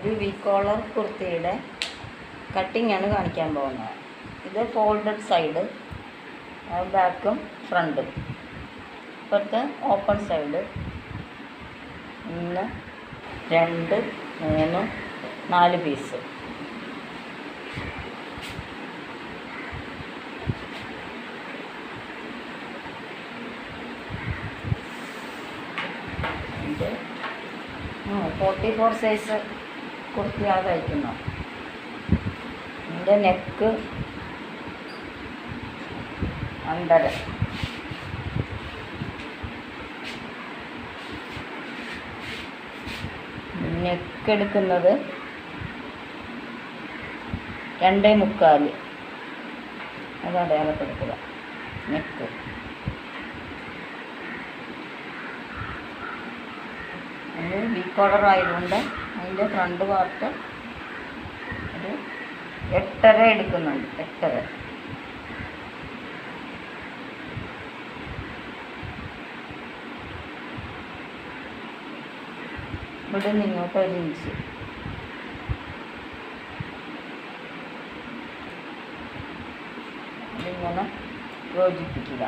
ഒരു V collar കുർത്തിയുടെ കട്ടിങ്ങാണ് കാണിക്കാൻ പോകുന്നത്. ഇത് ഫോൾഡഡ് സൈഡ്, ബാക്കും ഫ്രണ്ടും. ഇപ്പോഴത്തെ ഓപ്പൺ സൈഡ് 1 2 3 4 പീസ്. ഇത് 44 സൈസ് കുർത്തിയാണ് തയ്ക്കുന്നത്. ഇതിൻ്റെ നെക്ക് 1.5. നെക്ക് എടുക്കുന്നത് 2.25. അത് അടയാളപ്പെടുത്തുക. നെക്ക് അത് വി കോളർ ആയതുകൊണ്ട് അതിൻ്റെ ഫ്രണ്ട് പാർട്ട് ഒരു 8.5 എടുക്കുന്നുണ്ട്. 8.5. ഇവിടെ നിന്ന് ഇങ്ങോട്ട് 1 ഇഞ്ച്. ഇതിങ്ങനെ യോജിപ്പിക്കുക.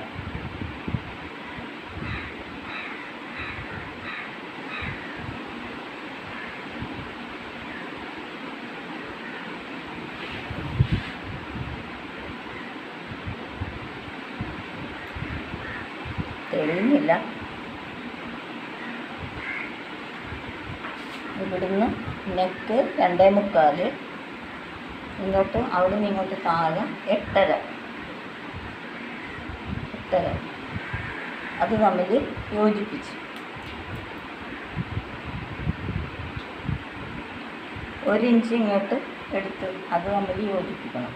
തെളിയുന്നില്ല. ഇവിടുന്ന് നെക്ക് 2.25, ഇങ്ങോട്ട് അവിടെ നിന്ന് ഇങ്ങോട്ട് താഴെ 8.5. അത് തമ്മിൽ യോജിപ്പിച്ച് 1 ഇഞ്ച് ഇങ്ങോട്ട് എടുത്ത് അത് തമ്മിൽ യോജിപ്പിക്കണം.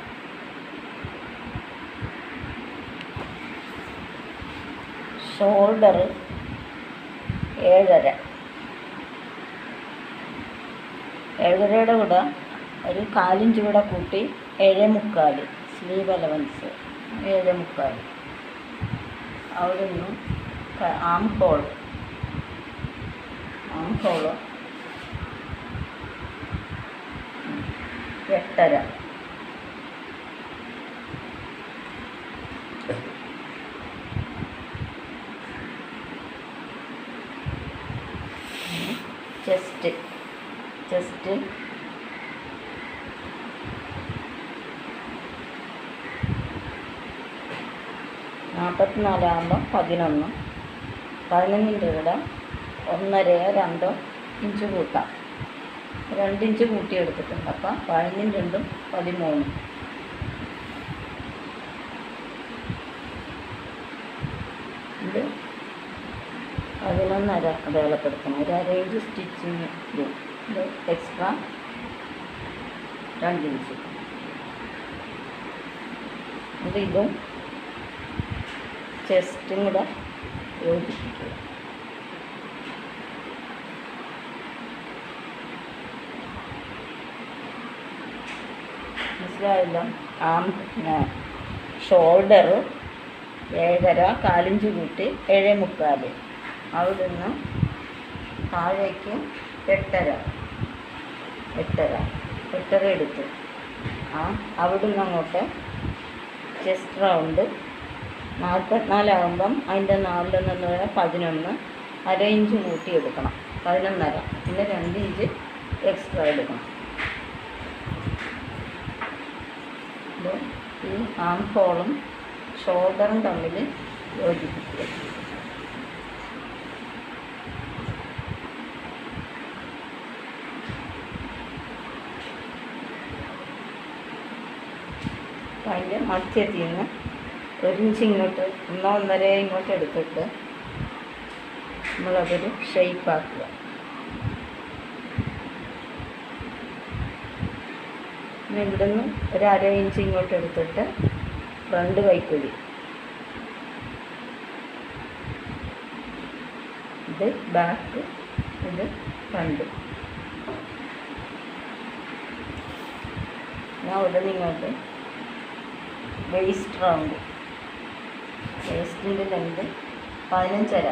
ഷോൾഡർ 7.5. 7.5യുടെ കൂടെ ഒരു 4 ഇഞ്ച് കൂടെ കൂട്ടി 7.25. Sleeve allowance 7.25. അവിടെ നിന്നും ആം ഹോൾ 8.5. ചെസ്റ്റ് 44 ആകുമ്പോൾ 11. 11ൻ്റെ കൂടെ 1.5 2 ഇഞ്ച് കൂട്ടാം. 2 ഇഞ്ച് കൂട്ടിയെടുത്തിട്ടുണ്ട്. അപ്പം 11 2 13. ഇത് 11.5 അടയാളപ്പെടുത്തണം. ഒരു 1/2 ഇഞ്ച് സ്റ്റിച്ചിങ് ഇത് എക്സ്ട്രാ 2 ഇഞ്ച്. ഇതും ചെസ്റ്റും കൂടെ യോജിപ്പിക്കുക. മനസ്സിലായല്ലോ? ഷോൾഡർ 7.5, 4 ഇഞ്ച് കൂട്ടി 7.25. അവിടെ നിന്ന് താഴേക്ക് 8.5 എടുത്ത് അവിടെ നിന്ന് അങ്ങോട്ട് ചെസ്റ്റ് റൗണ്ട് 44 ആകുമ്പം അതിൻ്റെ 4 നിന്ന് 11, 1/2 ഇഞ്ച് കൂട്ടിയെടുക്കണം. 11.5. പിന്നെ 2 ഇഞ്ച് എക്സ്ട്രാ എടുക്കണം. ഇത് ഈ ആം ഹോളും ഷോൾഡറും തമ്മിൽ യോജിപ്പിക്കുക. അതിൻ്റെ മധ്യത്തിൽ നിന്ന് 1 ഇഞ്ച് ഇങ്ങോട്ട് 1.5 ഇങ്ങോട്ട് എടുത്തിട്ട് നമ്മളതൊരു ഷേപ്പാക്കുക. പിന്നെ ഇവിടുന്ന് ഒരു 1/2 ഇഞ്ച് ഇങ്ങോട്ട് എടുത്തിട്ട് ഫ്രണ്ട് കൈക്കുഴി, ഇത് ബാക്ക്, ഇത് ഫ്രണ്ട്. ഞാൻ ഇവിടെ നിങ്ങോട്ട് വേസ്റ്റ് റൗണ്ട്, വേസ്റ്റിൻ്റെ ലെങ്ത് 15.5.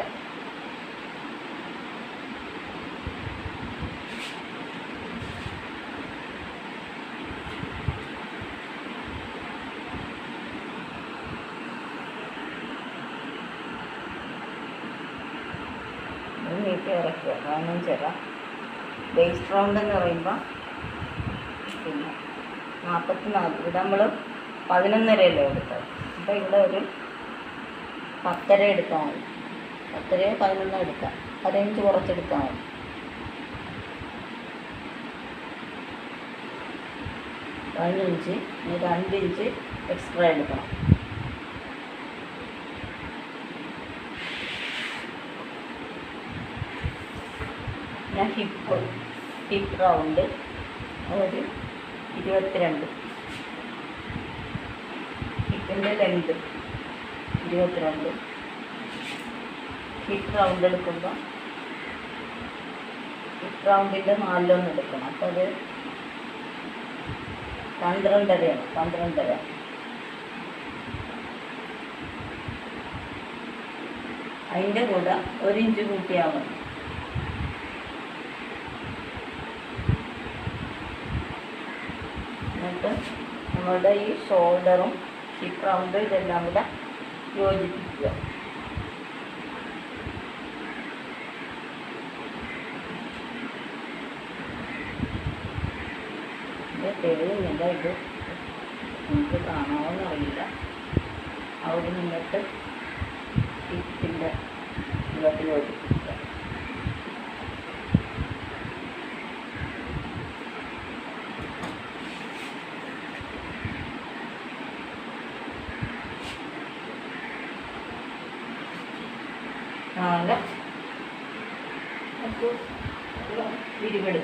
ഇറക്കുക 15 ബേസ് റൗണ്ട് എന്ന് പറയുമ്പോൾ പിന്നെ 44. ഇവിടെ നമ്മൾ 11.5 എടുത്തത്. അപ്പോൾ ഇവിടെ ഒരു 10.5 എടുക്കാൻ മതി. 10 11 എടുക്കാം. 1 ഇഞ്ച് കുറച്ചെടുക്കാൻ മതി. 15 ഇനി 2 ഇഞ്ച് എക്സ്ട്രാ എടുക്കണം. പിന്നെ ഹിപ്പ് റൗണ്ട് ഒരു 22. ഹിപ്പിൻ്റെ ലെങ്ത് 22. ഹിപ്പ് റൗണ്ട് എടുക്കുമ്പോൾ ഹിപ്പ് റൗണ്ടിൻ്റെ 4 എടുക്കണം. അപ്പോൾ അത് 12.5 12.5. അതിൻ്റെ കൂടെ 1 ഇഞ്ച് കൂട്ടിയാൽ മതി. എന്നിട്ട് നമ്മളുടെ ഈ ഷോൾഡറും ഹിപ്പ് റൗണ്ട് ഇതെല്ലാം കൂടെ യോജിപ്പിക്കുക. തെളിയുന്നില്ല, ഇത് നമുക്ക് കാണാമെന്നറിയില്ല. അവിടെ നിന്നിട്ട് ഹിപ്പിൻ്റെ ഇതൊക്കെ യോജിപ്പിക്കുക. വിരിവെടുക്കും.